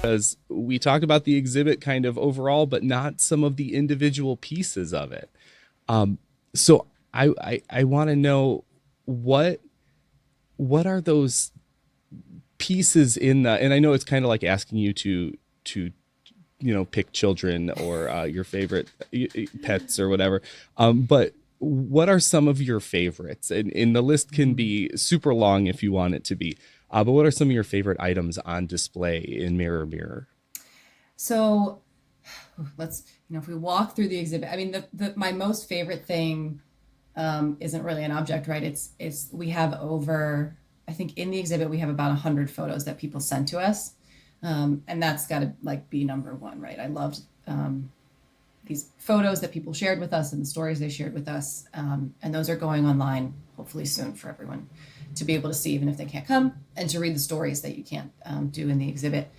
Because we talked about the exhibit kind of overall, but not some of the individual pieces of it. So I want to know what what are those pieces in the, and I know it's kind of like asking you to pick children or your favorite pets or whatever, but what are some of your favorites? And the list can be super long if you want it to be, but what are some of your favorite items on display in Mirror Mirror? So let's, if we walk through the exhibit, I mean, my most favorite thing isn't really an object, right? It's we have over, I think in the exhibit we have about 100 photos that people sent to us, and that's got to like be number one, right? I loved these photos that people shared with us and the stories they shared with us, and those are going online hopefully soon for everyone to be able to see, even if they can't come, and to read the stories that you can't do in the exhibit.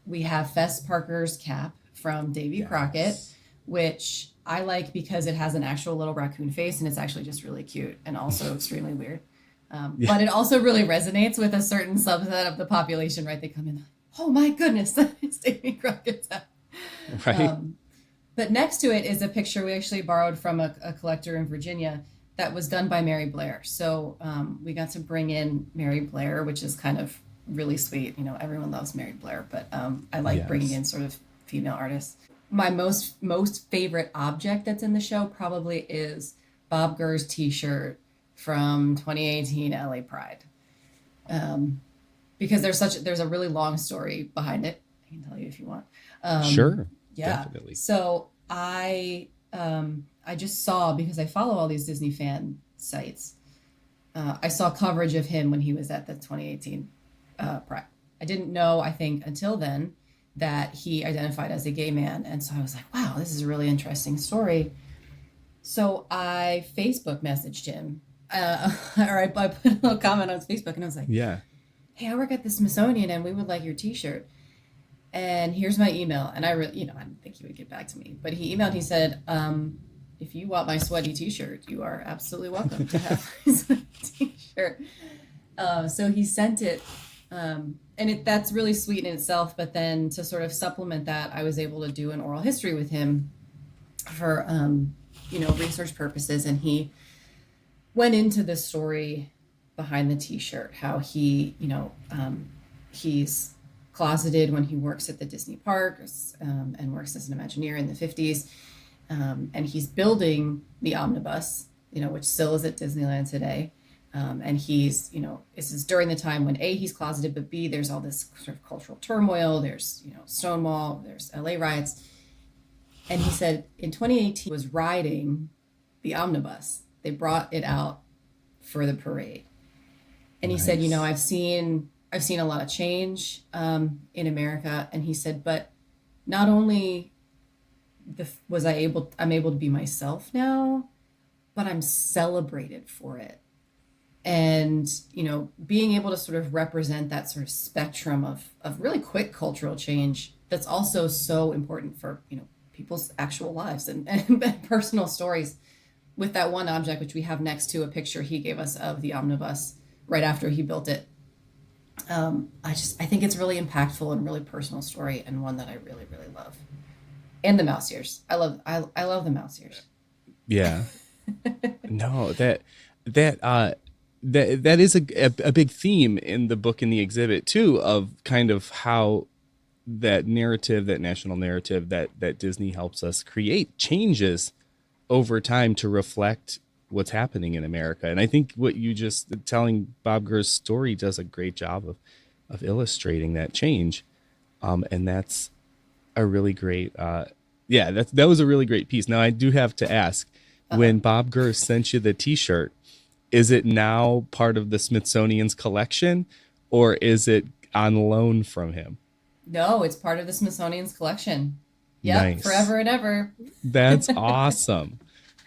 We have Fess Parker's cap from Davy Crockett, Yes. which I like because it has an actual little raccoon face and it's actually just really cute and also extremely weird. Yeah. But it also really resonates with a certain subset of the population, right? They come in, oh my goodness, it's Davy Crockett's hat. Right. But next to it is a picture we actually borrowed from a collector in Virginia that was done by Mary Blair. So we got to bring in Mary Blair, which is kind of really sweet. Everyone loves Mary Blair, but I like bringing Yes. in sort of female artists. My most favorite object that's in the show probably is Bob Gurr's T-shirt from 2018 LA Pride, because there's a really long story behind it. I can tell you if you want. Sure. Yeah. Definitely. So I just saw, because I follow all these Disney fan sites. I saw coverage of him when he was at the 2018 Pride. I didn't know, I think, until then that he identified as a gay man, and so I was like, wow, this is a really interesting story. So I Facebook messaged him, or I put a little comment on his Facebook, and I was like, Yeah. hey, I work at the Smithsonian, and we would like your T-shirt. And here's my email. And I really, I didn't think he would get back to me, but he emailed. He said, if you want my sweaty T-shirt, you are absolutely welcome to have my sweaty T-shirt. So he sent it, and that's really sweet in itself. But then to sort of supplement that, I was able to do an oral history with him for research purposes, and he went into the story behind the T-shirt, how he's closeted when he works at the Disney parks, and works as an Imagineer in the 50s. And he's building the omnibus, which still is at Disneyland today. And this is during the time when A, he's closeted, but B, there's all this sort of cultural turmoil. There's, Stonewall, there's LA riots. And he said in 2018, he was riding the omnibus. They brought it out for the parade. And he said, Nice. I've seen a lot of change in America. And he said, but not only I'm able to be myself now, but I'm celebrated for it. And, being able to sort of represent that sort of spectrum of really quick cultural change that's also so important for, people's actual lives and personal stories, with that one object, which we have next to a picture he gave us of the omnibus right after he built it. I think it's really impactful and really personal story, and one that I really, really love. And the mouse ears. I love the mouse ears. Yeah. No, that is a big theme in the book and the exhibit too, of kind of how that narrative, that national narrative that Disney helps us create, changes over time to reflect what's happening in America. And I think what you just telling Bob Gurr's story does a great job of illustrating that change. And that's a really great, yeah, that was a really great piece. Now I do have to ask, Uh-oh. when Bob Gurr sent you the T-shirt, is it now part of the Smithsonian's collection, or is it on loan from him? No, it's part of the Smithsonian's collection. Yep, Nice. forever and ever. That's awesome.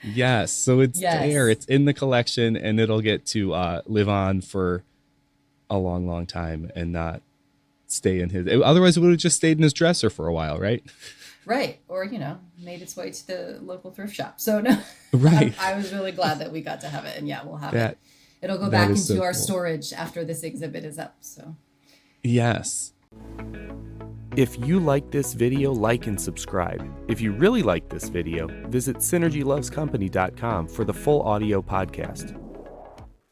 Yes. So it's there, Yes. it's in the collection, and it'll get to live on for a long, long time and not stay in his. Otherwise, it would have just stayed in his dresser for a while, right? Right. Or, made its way to the local thrift shop. So no, Right. I was really glad that we got to have it. And yeah, we'll have it. That It'll go that back is so into our cool. storage after this exhibit is up. So Yes. If you like this video, like and subscribe. If you really like this video, visit synergylovescompany.com for the full audio podcast.